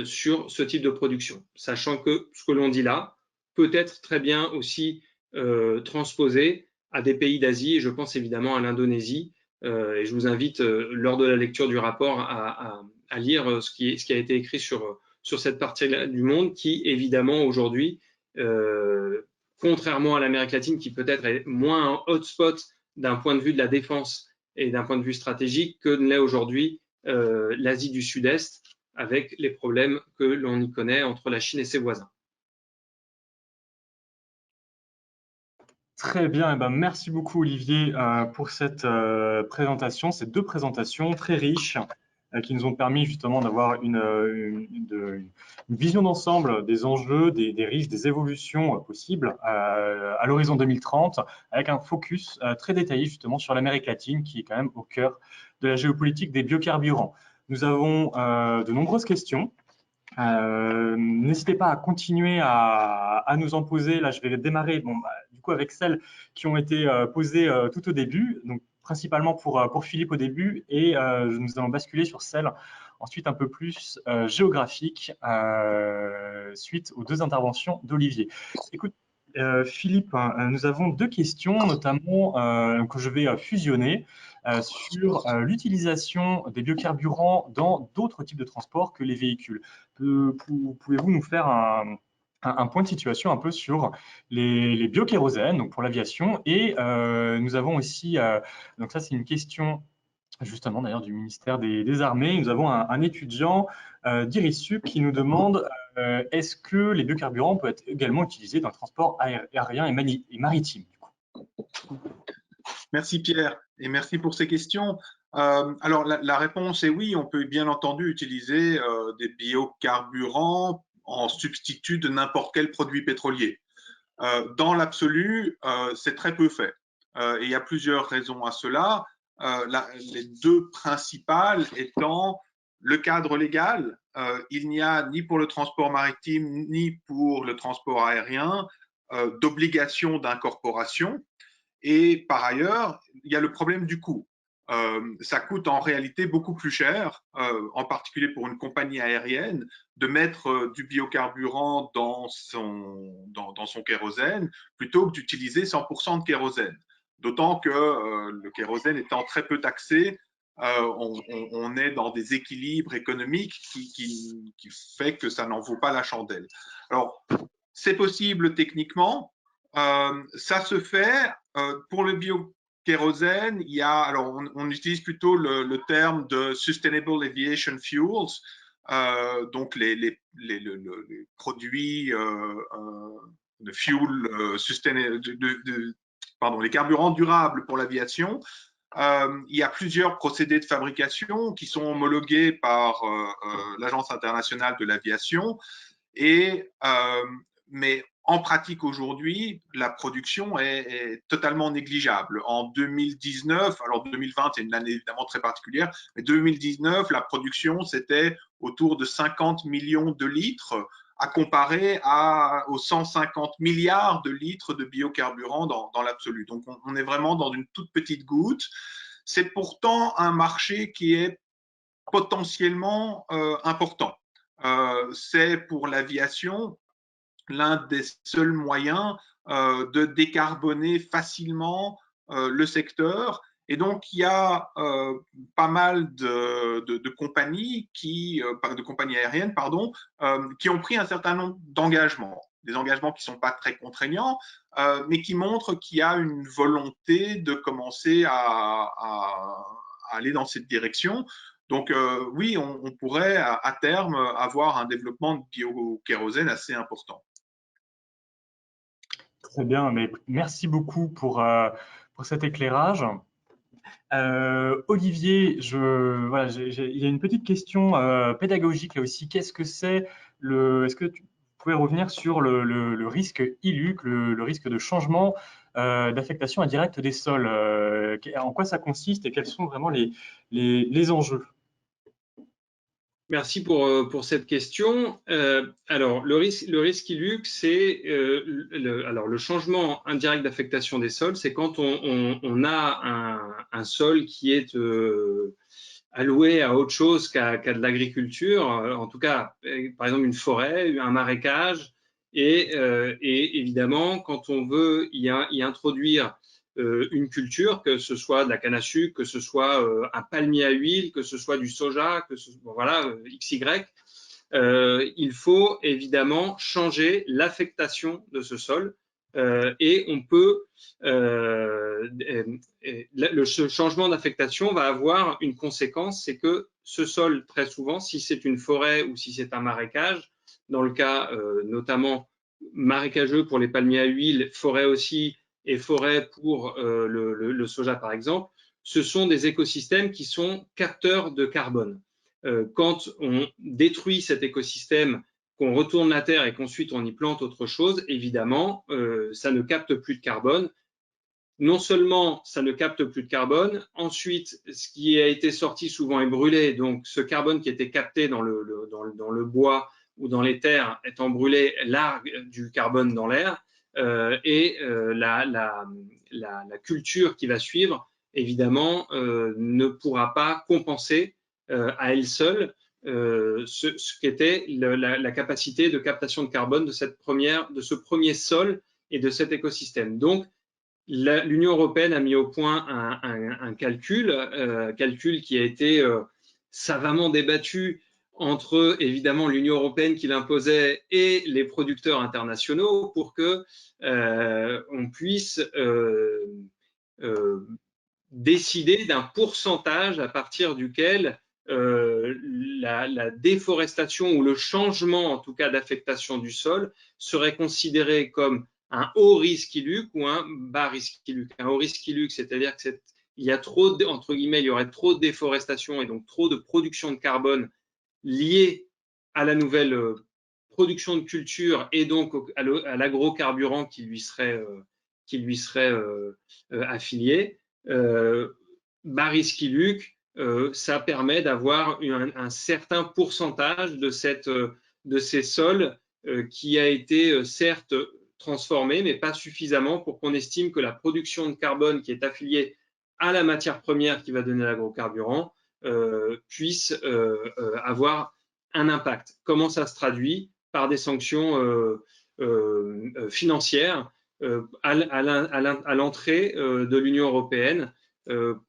sur ce type de production, sachant que ce que l'on dit là peut être très bien aussi transposé à des pays d'Asie, et je pense évidemment à l'Indonésie. Et je vous invite, lors de la lecture du rapport, à lire ce qui a été écrit sur cette partie du monde qui, évidemment, aujourd'hui, contrairement à l'Amérique latine, qui peut-être est moins un hotspot d'un point de vue de la défense et d'un point de vue stratégique que ne l'est aujourd'hui l'Asie du Sud-Est, avec les problèmes que l'on y connaît entre la Chine et ses voisins. Très bien, et ben merci beaucoup Olivier pour cette présentation, ces deux présentations très riches qui nous ont permis justement d'avoir une vision d'ensemble des enjeux, des risques, des évolutions possibles à l'horizon 2030, avec un focus très détaillé justement sur l'Amérique latine qui est quand même au cœur de la géopolitique des biocarburants. Nous avons de nombreuses questions. N'hésitez pas à continuer à nous en poser. Là, je vais démarrer du coup avec celles qui ont été posées tout au début, donc principalement pour Philippe au début, et nous allons basculer sur celles ensuite un peu plus géographiques suite aux deux interventions d'Olivier. Écoute, Philippe, nous avons deux questions, notamment que je vais fusionner sur l'utilisation des biocarburants dans d'autres types de transports que les véhicules. Pouvez-vous nous faire un point de situation un peu sur les biokérosènes, donc pour l'aviation, et nous avons aussi, donc ça c'est une question justement d'ailleurs du ministère des Armées, nous avons un étudiant d'IRISUP qui nous demande est-ce que les biocarburants peuvent être également utilisés dans le transport aérien et maritime du coup. Merci Pierre et merci pour ces questions. Alors la réponse est oui, on peut bien entendu utiliser des biocarburants en substitut de n'importe quel produit pétrolier. Dans l'absolu, c'est très peu fait. Et il y a plusieurs raisons à cela. Les deux principales étant le cadre légal. Il n'y a ni pour le transport maritime ni pour le transport aérien d'obligation d'incorporation. Et par ailleurs, il y a le problème du coût. Ça coûte en réalité beaucoup plus cher, en particulier pour une compagnie aérienne, de mettre du biocarburant dans son kérosène plutôt que d'utiliser 100% de kérosène. D'autant que le kérosène étant très peu taxé, on est dans des équilibres économiques qui fait que ça n'en vaut pas la chandelle. Alors, c'est possible techniquement. Ça se fait pour le biokérosène. Alors on utilise plutôt le terme de Sustainable Aviation Fuels, donc les produits de fuel les carburants durables pour l'aviation. Il y a plusieurs procédés de fabrication qui sont homologués par l'Agence internationale de l'aviation, mais en pratique aujourd'hui, la production est totalement négligeable. En 2019, alors 2020 c'est une année évidemment très particulière, mais 2019, la production c'était autour de 50 millions de litres, à comparer aux 150 milliards de litres de biocarburants dans l'absolu. Donc on est vraiment dans une toute petite goutte. C'est pourtant un marché qui est potentiellement important. C'est pour l'aviation l'un des seuls moyens de décarboner facilement le secteur. Et donc, il y a pas mal de compagnies, de compagnies aériennes, pardon, qui ont pris un certain nombre d'engagements. Des engagements qui ne sont pas très contraignants, mais qui montrent qu'il y a une volonté de commencer à aller dans cette direction. Donc, oui, on pourrait à terme avoir un développement de biokérosène assez important. Très bien, mais merci beaucoup pour cet éclairage. Olivier, voilà, il y a une petite question pédagogique là aussi. Qu'est-ce que c'est est-ce que tu pouvais revenir sur le risque ILUC, le risque de changement d'affectation indirecte des sols? En quoi ça consiste et quels sont vraiment les enjeux? Merci pour cette question. Alors, le risque ILUC, c'est le changement indirect d'affectation des sols, c'est quand on a un sol qui est alloué à autre chose qu'à de l'agriculture, en tout cas, par exemple, une forêt, un marécage, et évidemment, quand on veut y introduire une culture, que ce soit de la canne à sucre, que ce soit un palmier à huile, que ce soit du soja, voilà, XY, il faut évidemment changer l'affectation de ce sol. Et on peut, ce changement d'affectation va avoir une conséquence, c'est que ce sol, très souvent, si c'est une forêt ou si c'est un marécage, dans le cas notamment marécageux pour les palmiers à huile, forêt aussi, et forêt pour le soja par exemple, ce sont des écosystèmes qui sont capteurs de carbone. Quand on détruit cet écosystème, qu'on retourne la terre et qu'ensuite on y plante autre chose, évidemment, ça ne capte plus de carbone. Non seulement ça ne capte plus de carbone, ensuite ce qui a été sorti souvent est brûlé, donc ce carbone qui était capté dans le bois ou dans les terres étant brûlé largue du carbone dans l'air, et la culture qui va suivre, évidemment, ne pourra pas compenser à elle seule ce qu'était la capacité de captation de carbone de ce premier sol et de cet écosystème. Donc, l'Union européenne a mis au point un calcul qui a été savamment débattu entre évidemment l'Union européenne qui l'imposait et les producteurs internationaux pour que on puisse décider d'un pourcentage à partir duquel la déforestation ou le changement en tout cas d'affectation du sol serait considéré comme un haut risque ILUC ou un bas risque ILUC. Un haut risque ILUC, c'est-à-dire qu'il y a trop, entre guillemets, il y aurait trop de déforestation et donc trop de production de carbone liée à la nouvelle production de culture et donc à l'agrocarburant qui lui serait affilié. Bas risque ILUC, ça permet d'avoir un certain pourcentage de ces sols qui a été certes transformé, mais pas suffisamment pour qu'on estime que la production de carbone qui est affiliée à la matière première qui va donner l'agrocarburant puisse avoir un impact. Comment ça se traduit? Par des sanctions financières à l'entrée de l'Union européenne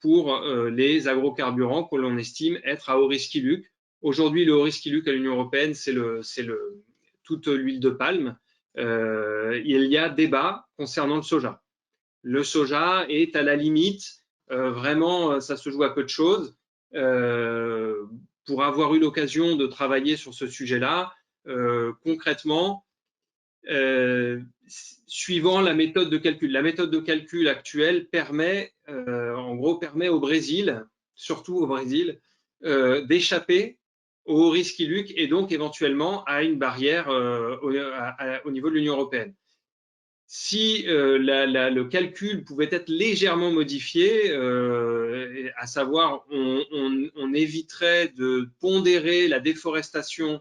pour les agrocarburants que l'on estime être à haut risque ILUC. Aujourd'hui, le haut risque ILUC à l'Union européenne, c'est toute l'huile de palme. Il y a débat concernant le soja. Le soja est à la limite, vraiment, ça se joue à peu de choses. Pour avoir eu l'occasion de travailler sur ce sujet-là, concrètement, suivant la méthode de calcul. La méthode de calcul actuelle permet au Brésil, surtout au Brésil, d'échapper au risque ILUC et donc éventuellement à une barrière au niveau de l'Union européenne. Si le calcul pouvait être légèrement modifié, à savoir on éviterait de pondérer la déforestation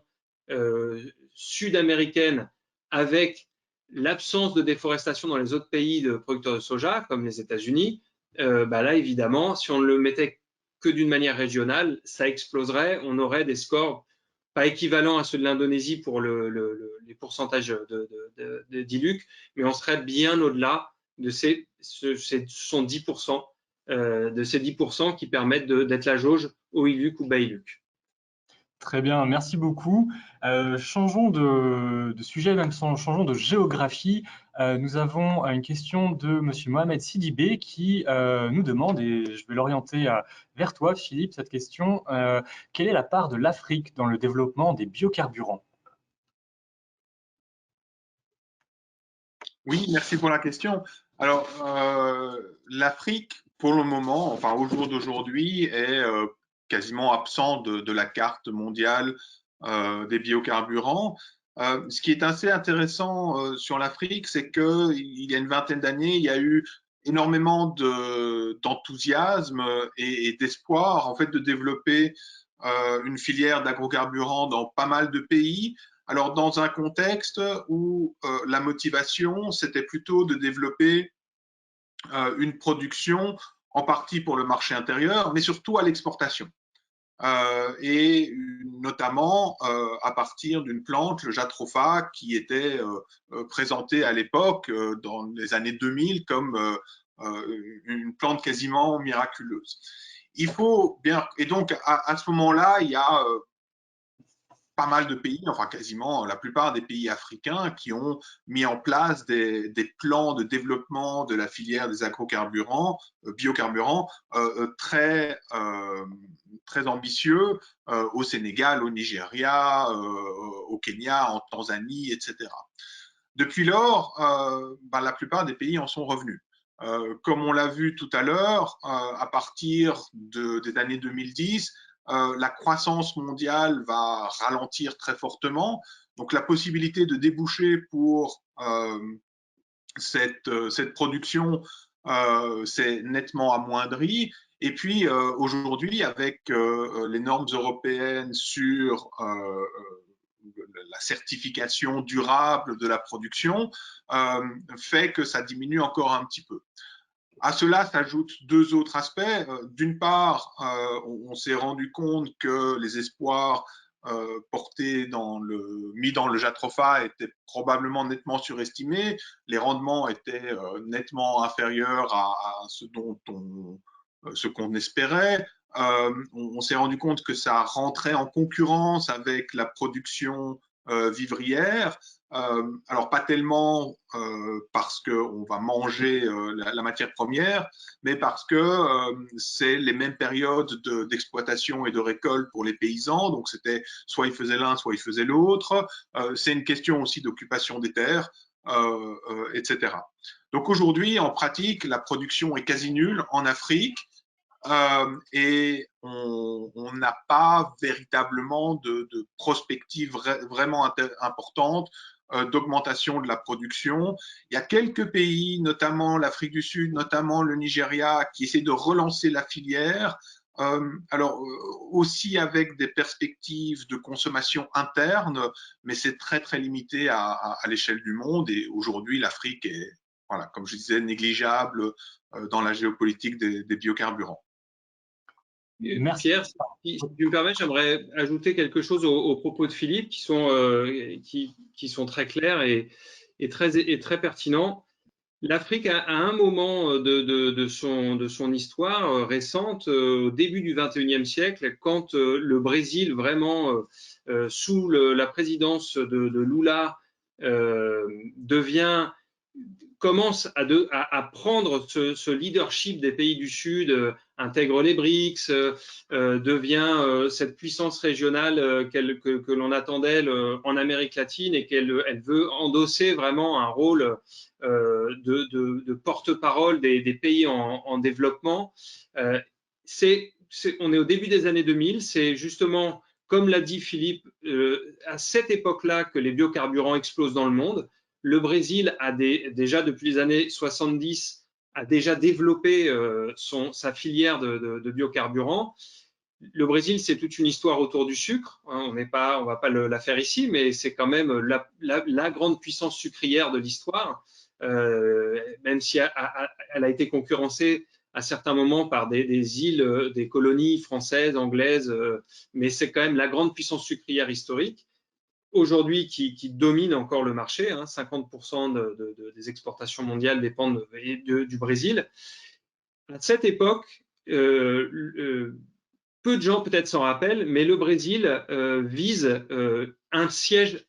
sud-américaine avec l'absence de déforestation dans les autres pays de producteurs de soja, comme les États-Unis, là, évidemment, si on ne le mettait que d'une manière régionale, ça exploserait. On aurait des scores pas équivalents à ceux de l'Indonésie pour les pourcentages d'ILUC, mais on serait bien au-delà de ces 10%, de ces 10% qui permettent d'être la jauge au ILUC ou bas ILUC. Très bien, merci beaucoup. Changeons de sujet, même changeons de géographie. Nous avons une question de Monsieur Mohamed Sidibé qui nous demande, et je vais l'orienter vers toi, Philippe, cette question, quelle est la part de l'Afrique dans le développement des biocarburants? Oui, merci pour la question. Alors, l'Afrique, pour le moment, enfin au jour d'aujourd'hui, est quasiment absent de la carte mondiale des biocarburants. Ce qui est assez intéressant sur l'Afrique, c'est qu'il y a une vingtaine d'années, il y a eu énormément d'enthousiasme et d'espoir en fait de développer une filière d'agrocarburants dans pas mal de pays. Alors, dans un contexte où la motivation, c'était plutôt de développer une production en partie pour le marché intérieur, mais surtout à l'exportation. Et notamment à partir d'une plante, le jatropha, qui était présentée à l'époque, dans les années 2000, comme une plante quasiment miraculeuse. Il faut bien, et donc à ce moment-là, il y a pas mal de pays, enfin quasiment la plupart des pays africains qui ont mis en place des plans de développement de la filière des agrocarburants, biocarburants, très ambitieux au Sénégal, au Nigeria, au Kenya, en Tanzanie, etc. Depuis lors, la plupart des pays en sont revenus. Comme on l'a vu tout à l'heure, à partir des années 2010, la croissance mondiale va ralentir très fortement. Donc la possibilité de déboucher pour cette production s'est nettement amoindrie. Et puis aujourd'hui, avec les normes européennes sur la certification durable de la production, fait que ça diminue encore un petit peu. À cela s'ajoutent deux autres aspects. D'une part, on s'est rendu compte que les espoirs mis dans le jatropha étaient probablement nettement surestimés. Les rendements étaient nettement inférieurs à ce qu'on espérait. On s'est rendu compte que ça rentrait en concurrence avec la production vivrière. Alors pas tellement parce qu'on va manger la matière première, mais parce que c'est les mêmes périodes d'exploitation et de récolte pour les paysans. Donc c'était soit ils faisaient l'un, soit ils faisaient l'autre. C'est une question aussi d'occupation des terres, etc. Donc aujourd'hui, en pratique, la production est quasi nulle en Afrique. Et on n'a pas véritablement de prospective vraiment importante d'augmentation de la production. Il y a quelques pays, notamment l'Afrique du Sud, notamment le Nigeria, qui essaient de relancer la filière. Alors aussi avec des perspectives de consommation interne, mais c'est très très limité à l'échelle du monde. Et aujourd'hui, l'Afrique est, voilà, comme je disais, négligeable dans la géopolitique des biocarburants. Merci. Pierre, si tu me permets, j'aimerais ajouter quelque chose aux propos de Philippe qui sont très clairs et très pertinents. L'Afrique, à un moment de son histoire récente, au début du XXIe siècle, quand le Brésil, vraiment sous la présidence de Lula, commence à prendre ce leadership des pays du Sud, intègre les BRICS, devient cette puissance régionale que l'on attendait en Amérique latine et qu'elle veut endosser vraiment un rôle de porte-parole des pays en développement. On est au début des années 2000, c'est justement, comme l'a dit Philippe, à cette époque-là que les biocarburants explosent dans le monde. Le Brésil a déjà depuis les années 70 a déjà développé sa filière de biocarburants. Le Brésil, c'est toute une histoire autour du sucre. On va pas la faire ici, mais c'est quand même la grande puissance sucrière de l'histoire, même si elle a été concurrencée à certains moments par des îles, des colonies françaises, anglaises, mais c'est quand même la grande puissance sucrière historique. Aujourd'hui, qui domine encore le marché, 50% des exportations mondiales dépendent du Brésil. À cette époque, peu de gens peut-être s'en rappellent, mais le Brésil vise un siège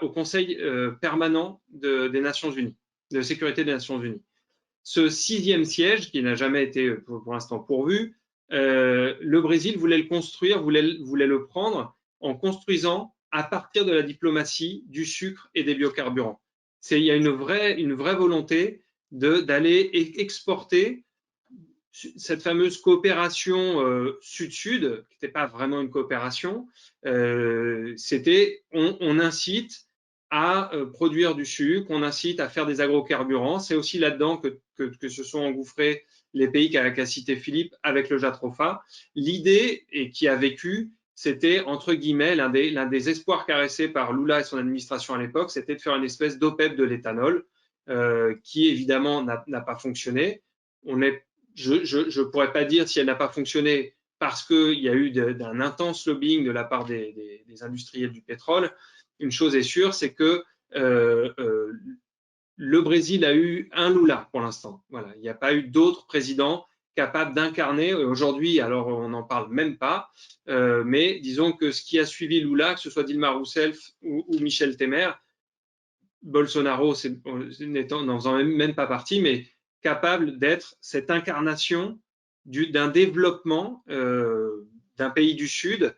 au Conseil permanent des Nations Unies, de sécurité des Nations Unies. Ce 6e siège, qui n'a jamais été pour l'instant pourvu, le Brésil voulait le construire, voulait le prendre en construisant à partir de la diplomatie du sucre et des biocarburants. Il y a une vraie volonté d'aller exporter cette fameuse coopération sud-sud, qui n'était pas vraiment une coopération, c'était on incite à produire du sucre, on incite à faire des agrocarburants. C'est aussi là-dedans que se sont engouffrés les pays qu'a cité Philippe avec le jatropha. L'idée, et qui a vécu, c'était entre guillemets l'un des espoirs caressés par Lula et son administration à l'époque, c'était de faire une espèce d'OPEP de l'éthanol, qui évidemment n'a pas fonctionné. Je ne pourrais pas dire si elle n'a pas fonctionné parce qu'il y a eu d'un intense lobbying de la part des industriels du pétrole. Une chose est sûre, c'est que le Brésil a eu un Lula pour l'instant. Voilà, il n'y a pas eu d'autres présidents capables d'incarner. Aujourd'hui, alors on n'en parle même pas, mais disons que ce qui a suivi Lula, que ce soit Dilma Rousseff ou Michel Temer, Bolsonaro n'en faisant même pas partie, mais capable d'être cette incarnation d'un développement d'un pays du Sud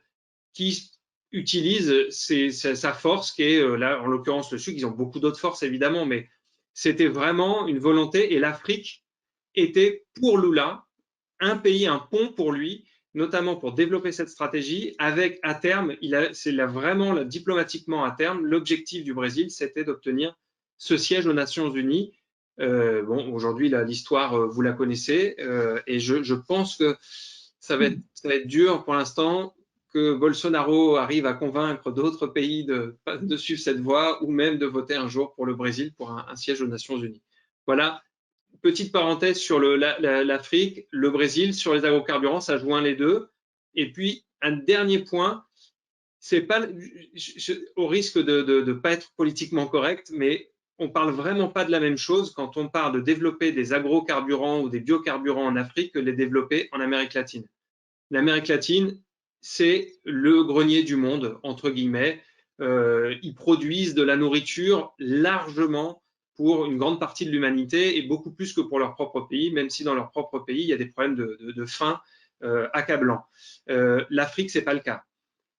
qui utilise sa force, qui est là, en l'occurrence le sucre. Ils ont beaucoup d'autres forces évidemment, mais c'était vraiment une volonté. Et l'Afrique était pour Lula un pays, un pont pour lui, notamment pour développer cette stratégie. Avec à terme, c'est vraiment diplomatiquement à terme, l'objectif du Brésil, c'était d'obtenir ce siège aux Nations Unies. Bon, aujourd'hui, l'histoire, vous la connaissez, et je pense que ça va être dur pour l'instant que Bolsonaro arrive à convaincre d'autres pays de suivre cette voie ou même de voter un jour pour le Brésil pour un siège aux Nations Unies. Voilà, petite parenthèse sur l'Afrique, le Brésil, sur les agrocarburants, ça joint les deux. Et puis, un dernier point, c'est pas, au risque de ne pas être politiquement correct, mais on parle vraiment pas de la même chose quand on parle de développer des agrocarburants ou des biocarburants en Afrique que de les développer en Amérique latine. L'Amérique latine, c'est le grenier du monde, entre guillemets. Ils produisent de la nourriture largement pour une grande partie de l'humanité et beaucoup plus que pour leur propre pays, même si dans leur propre pays, il y a des problèmes de faim accablants. L'Afrique, c'est pas le cas.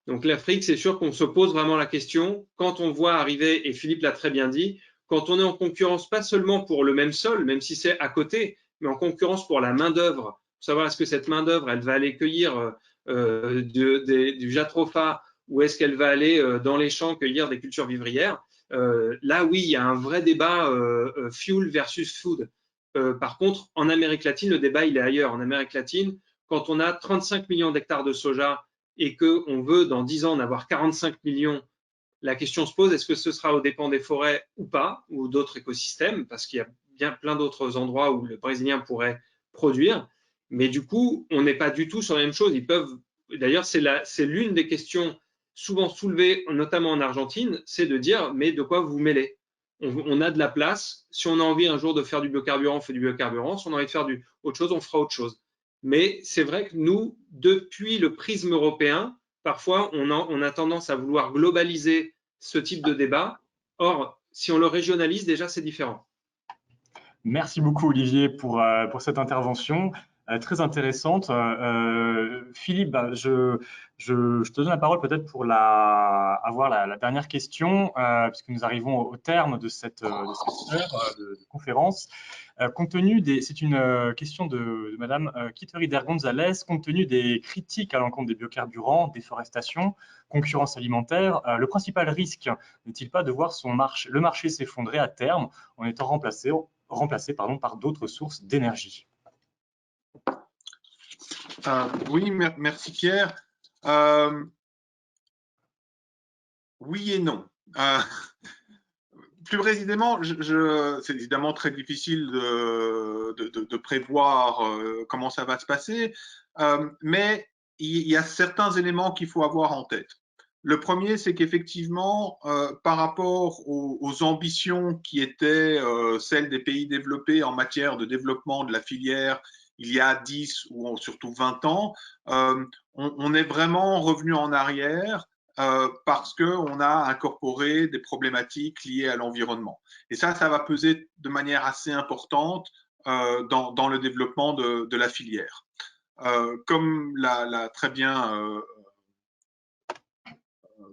Donc l'Afrique, c'est sûr qu'on se pose vraiment la question quand on voit arriver, et Philippe l'a très bien dit, quand on est en concurrence pas seulement pour le même sol, même si c'est à côté, mais en concurrence pour la main-d'œuvre, pour savoir est-ce que cette main-d'œuvre, elle va aller cueillir du jatropha ou est-ce qu'elle va aller dans les champs cueillir des cultures vivrières. Là, oui, il y a un vrai débat fuel versus food. Par contre, en Amérique latine, le débat, il est ailleurs. En Amérique latine, quand on a 35 millions d'hectares de soja et qu'on veut, dans 10 ans, en avoir 45 millions, la question se pose, est-ce que ce sera aux dépens des forêts ou pas, ou d'autres écosystèmes, parce qu'il y a bien plein d'autres endroits où le Brésilien pourrait produire. Mais du coup, on n'est pas du tout sur la même chose. Ils peuvent, d'ailleurs, c'est l'une des questions souvent soulevées, notamment en Argentine, c'est de dire, mais de quoi vous vous mêlez? On a de la place. Si on a envie un jour de faire du biocarburant, on fait du biocarburant. Si on a envie de faire autre chose, on fera autre chose. Mais c'est vrai que nous, depuis le prisme européen, parfois, on a tendance à vouloir globaliser ce type de débat. Or, si on le régionalise, déjà, c'est différent. Merci beaucoup, Olivier, pour cette intervention. très intéressante. Philippe, je te donne la parole peut-être pour avoir la dernière question, puisque nous arrivons au terme de cette heure de conférence. C'est une question de Madame Kittery-Der Gonzalez. Compte tenu des critiques à l'encontre des biocarburants, déforestation, concurrence alimentaire, le principal risque n'est-il pas de voir le marché s'effondrer à terme en étant remplacé par d'autres sources d'énergie? Oui, merci Pierre. Oui et non. Plus précisément, c'est évidemment très difficile de prévoir comment ça va se passer, mais il y a certains éléments qu'il faut avoir en tête. Le premier, c'est qu'effectivement, par rapport aux ambitions qui étaient celles des pays développés en matière de développement de la filière il y a 10 ou surtout 20 ans, on est vraiment revenu en arrière parce qu'on a incorporé des problématiques liées à l'environnement. Et ça va peser de manière assez importante dans le développement de la filière. Comme l'a très bien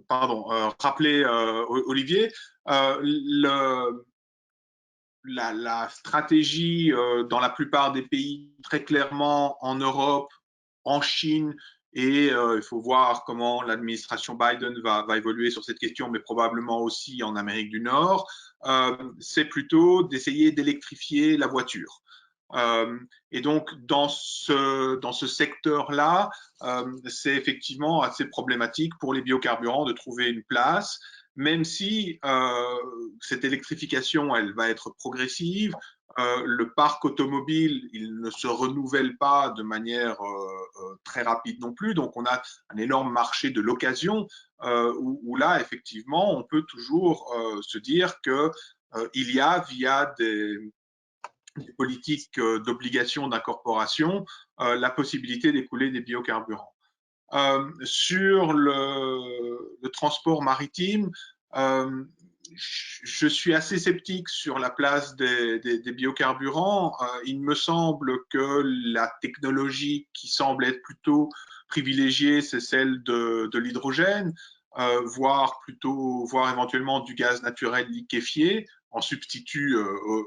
rappelé Olivier, la stratégie dans la plupart des pays, très clairement en Europe, en Chine, et il faut voir comment l'administration Biden va évoluer sur cette question, mais probablement aussi en Amérique du Nord, c'est plutôt d'essayer d'électrifier la voiture. Et donc, dans ce secteur-là, c'est effectivement assez problématique pour les biocarburants de trouver une place, même si cette électrification, elle va être progressive. Le parc automobile, il ne se renouvelle pas de manière très rapide non plus. Donc, on a un énorme marché de l'occasion où là, effectivement, on peut toujours se dire qu'il y a, via des politiques d'obligation d'incorporation, la possibilité d'écouler des biocarburants. Sur le transport maritime, je suis assez sceptique sur la place des biocarburants. Il me semble que la technologie qui semble être plutôt privilégiée, c'est celle de l'hydrogène, voire éventuellement du gaz naturel liquéfié en substitut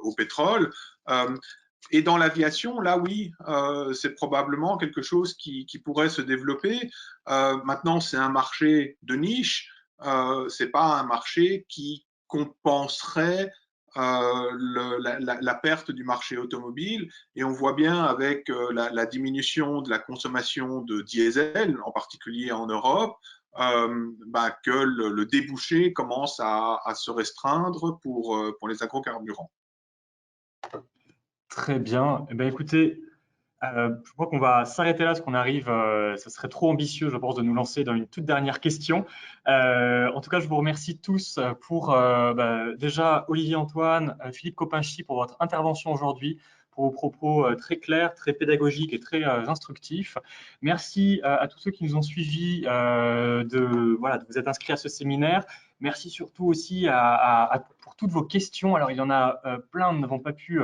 au pétrole. Et dans l'aviation, là, oui, c'est probablement quelque chose qui pourrait se développer. Maintenant, c'est un marché de niche. C'est pas un marché qui compenserait la perte du marché automobile. Et on voit bien avec la diminution de la consommation de diesel, en particulier en Europe, que le débouché commence à se restreindre pour les agrocarburants. Très bien. Eh bien, écoutez, je crois qu'on va s'arrêter là parce qu'on arrive, ça serait trop ambitieux, je pense, de nous lancer dans une toute dernière question. En tout cas, je vous remercie tous pour déjà Olivier Antoine, Philippe Coppinchy pour votre intervention aujourd'hui, pour vos propos très clairs, très pédagogiques et très instructifs. Merci à tous ceux qui nous ont suivis de vous être inscrits à ce séminaire. Merci surtout aussi pour toutes vos questions. Alors, il y en a plein, nous n'avons pas pu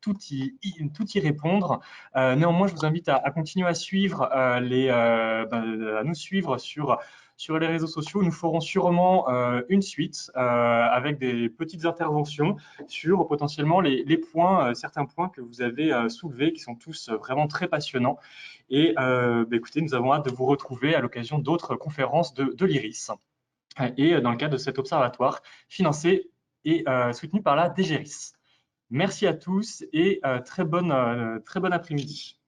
tout y répondre. Néanmoins, je vous invite à continuer à suivre à nous suivre sur les réseaux sociaux. Nous ferons sûrement une suite avec des petites interventions sur potentiellement les points, certains points que vous avez soulevés, qui sont tous vraiment très passionnants. Et écoutez, nous avons hâte de vous retrouver à l'occasion d'autres conférences de l'IRIS et dans le cadre de cet observatoire financé et soutenu par la DGRIS. Merci à tous et très bon après-midi.